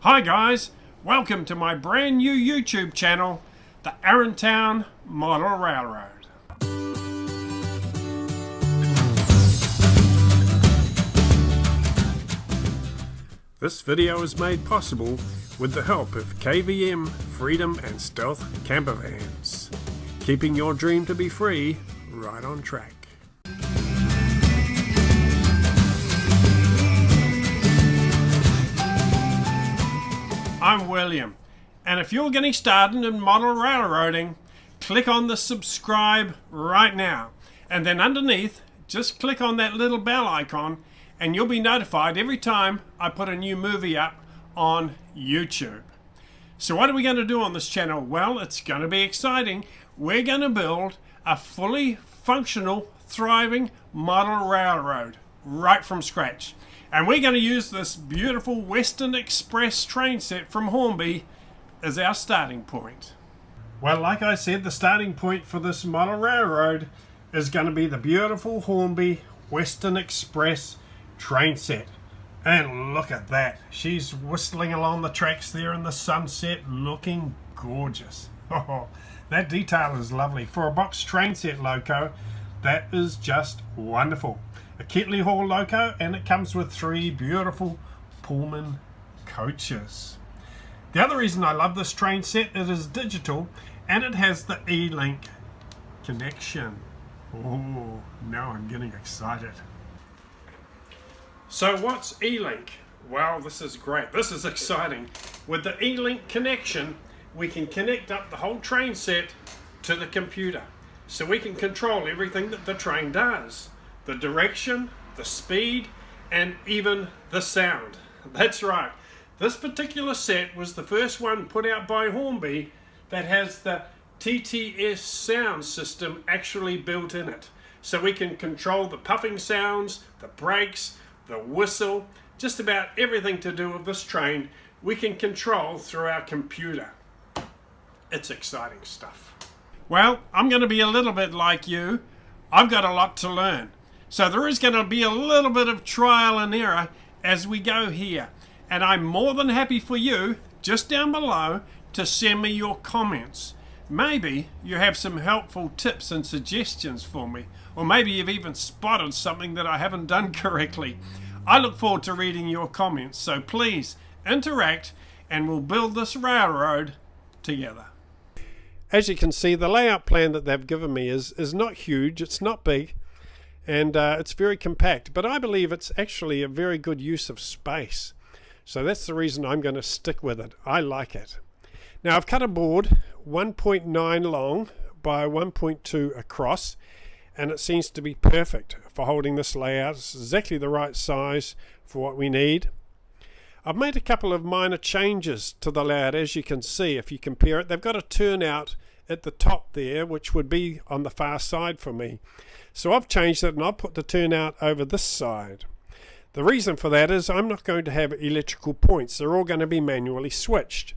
Hi guys, welcome to my brand new YouTube channel, the Aarontown Model Railroad. This video is made possible with the help of KVM Freedom and Stealth camper vans, keeping your dream to be free right on track. I'm William, and if you're getting started in model railroading, click on the subscribe right now, and then underneath just click on that little bell icon and you'll be notified every time I put a new movie up on YouTube. So what are we going to do on this channel? Well, it's going to be exciting. We're going to build a fully functional, thriving model railroad right from scratch. And we're going to use this beautiful Western Express train set from Hornby as our starting point. Well, like I said, the starting point for this model railroad is going to be the beautiful Hornby Western Express train set. And look at that. She's whistling along the tracks there in the sunset, looking gorgeous. Oh, that detail is lovely. For a box train set loco, that is just wonderful. A Ketley Hall loco, and it comes with 3 beautiful Pullman coaches. The other reason I love this train set, it is digital and it has the E-Link connection. Oh, now I'm getting excited. So what's E-Link? Well, this is great. This is exciting. With the E-Link connection, we can connect up the whole train set to the computer. So we can control everything that the train does. The direction, the speed, and even the sound. That's right. This particular set was the first one put out by Hornby that has the TTS sound system actually built in it. So we can control the puffing sounds, the brakes, the whistle, just about everything to do with this train we can control through our computer. It's exciting stuff. Well, I'm going to be a little bit like you. I've got a lot to learn. So there is going to be a little bit of trial and error as we go here. And I'm more than happy for you, just down below, to send me your comments. Maybe you have some helpful tips and suggestions for me. Or maybe you've even spotted something that I haven't done correctly. I look forward to reading your comments. So please interact and we'll build this railroad together. As you can see, the layout plan that they've given me is not huge. It's not big. And it's very compact, but I believe it's actually a very good use of space. So that's the reason I'm going to stick with it. I like it. Now I've cut a board 1.9 long by 1.2 across, and it seems to be perfect for holding this layout. It's exactly the right size for what we need. I've made a couple of minor changes to the layout, as you can see. If you compare it, they've got a turnout at the top there, which would be on the far side for me. So I've changed it and I'll put the turnout over this side. The reason for that is I'm not going to have electrical points. They're all going to be manually switched.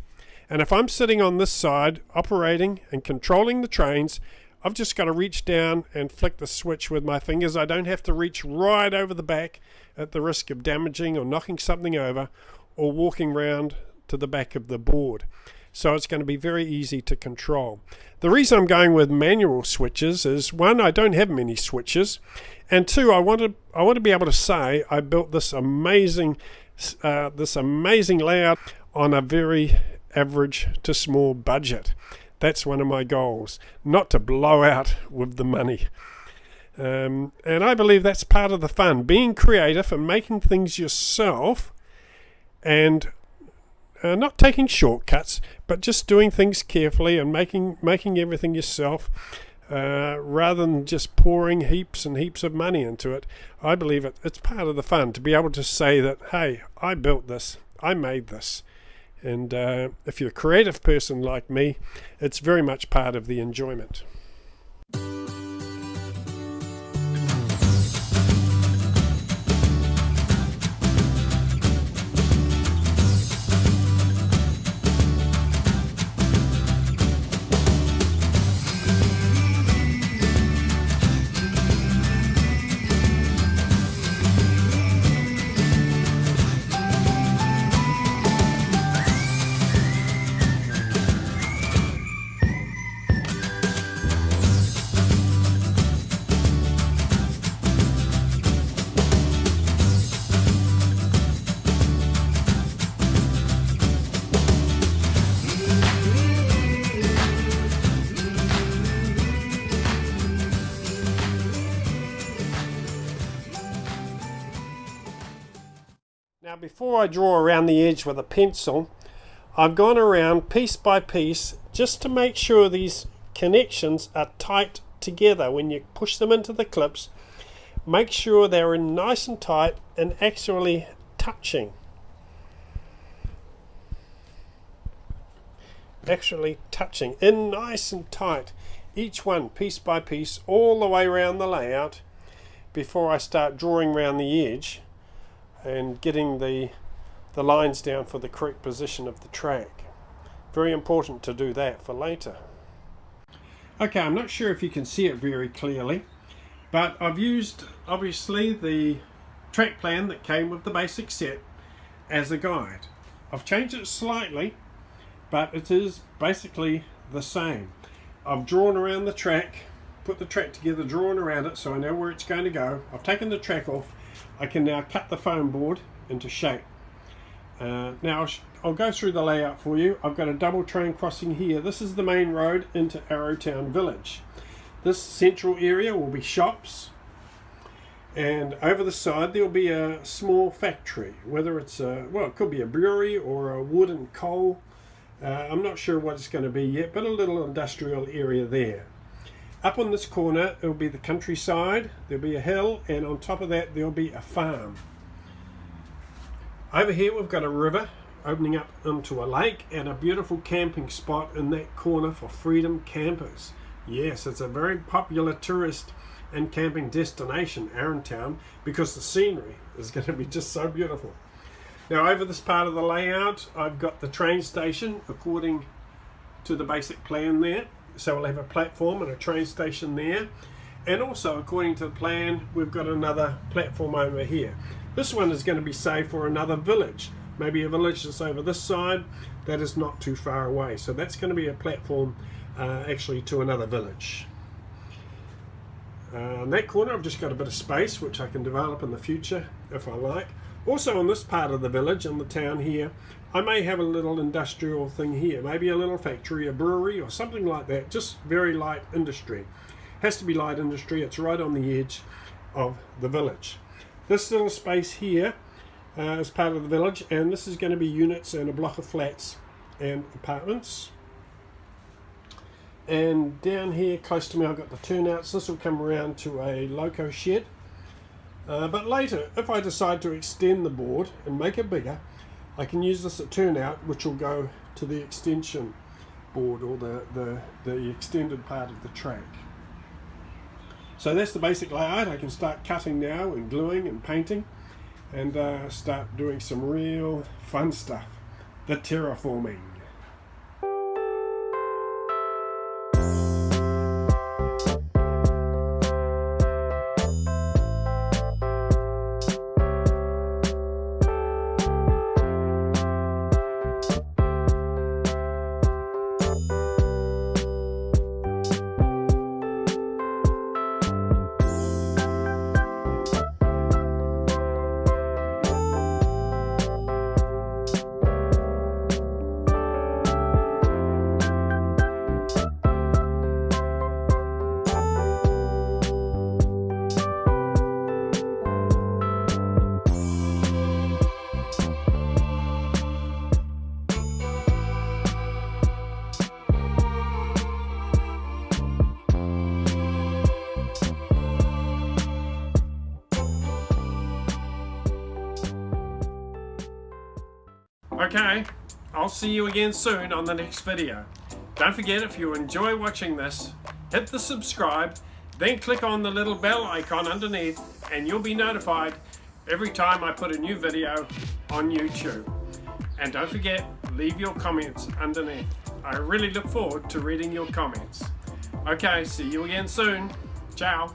And if I'm sitting on this side operating and controlling the trains, I've just got to reach down and flick the switch with my fingers. I don't have to reach right over the back at the risk of damaging or knocking something over or walking round to the back of the board. So it's going to be very easy to control. The reason I'm going with manual switches is, 1, I don't have many switches, and 2, I want to be able to say I built this amazing layout on a very average to small budget. That's one of my goals, not to blow out with the money. And I believe that's part of the fun, being creative and making things yourself, and not taking shortcuts, but just doing things carefully and making everything yourself, rather than just pouring heaps and heaps of money into it. I believe it's part of the fun to be able to say that, hey, I built this, I made this. And if you're a creative person like me, it's very much part of the enjoyment. Now before I draw around the edge with a pencil, I've gone around piece by piece just to make sure these connections are tight together. When you push them into the clips, make sure they're in nice and tight and actually touching. In nice and tight, each one piece by piece all the way around the layout before I start drawing around the edge and getting the lines down for the correct position of the track. Very important to do that for later. Okay, I'm not sure if you can see it very clearly, but I've used obviously the track plan that came with the basic set as a guide. I've changed it slightly, but it is basically the same. I've drawn around the track, put the track together, drawn around it so I know where it's going to go. I've taken the track off. I can now cut the foam board into shape. Now I'll go through the layout for you. I've got a double train crossing here. This is the main road into Aarontown village. This central area will be shops, and over the side there'll be a small factory, whether it's it could be a brewery or a wood and coal. I'm not sure what it's going to be yet, but a little industrial area there. Up on this corner it'll be the countryside. There'll be a hill, and on top of that there'll be a farm. Over here we've got a river opening up into a lake and a beautiful camping spot in that corner for freedom campers. Yes, it's a very popular tourist and camping destination, Aarontown, because the scenery is going to be just so beautiful. Now over this part of the layout I've got the train station according to the basic plan there. So we'll have a platform and a train station there, and also according to the plan we've got another platform over here. This one is going to be saved for another village, maybe a village that's over this side that is not too far away. So that's going to be a platform actually to another village. In that corner I've just got a bit of space which I can develop in the future if I like. Also on this part of the village, in the town here, I may have a little industrial thing here, maybe a little factory, a brewery or something like that, just very light industry. Has to be light industry, it's right on the edge of the village. This little space here is part of the village, and this is going to be units and a block of flats and apartments. And down here close to me I've got the turnouts. This will come around to a loco shed. But later, if I decide to extend the board and make it bigger, I can use this at turnout, which will go to the extension board or the extended part of the track. So that's the basic layout. I can start cutting now and gluing and painting and start doing some real fun stuff, the terraforming. Okay, I'll see you again soon on the next video. Don't forget, if you enjoy watching this, hit the subscribe, then click on the little bell icon underneath and you'll be notified every time I put a new video on YouTube. And don't forget, leave your comments underneath. I really look forward to reading your comments. Okay, see you again soon. Ciao.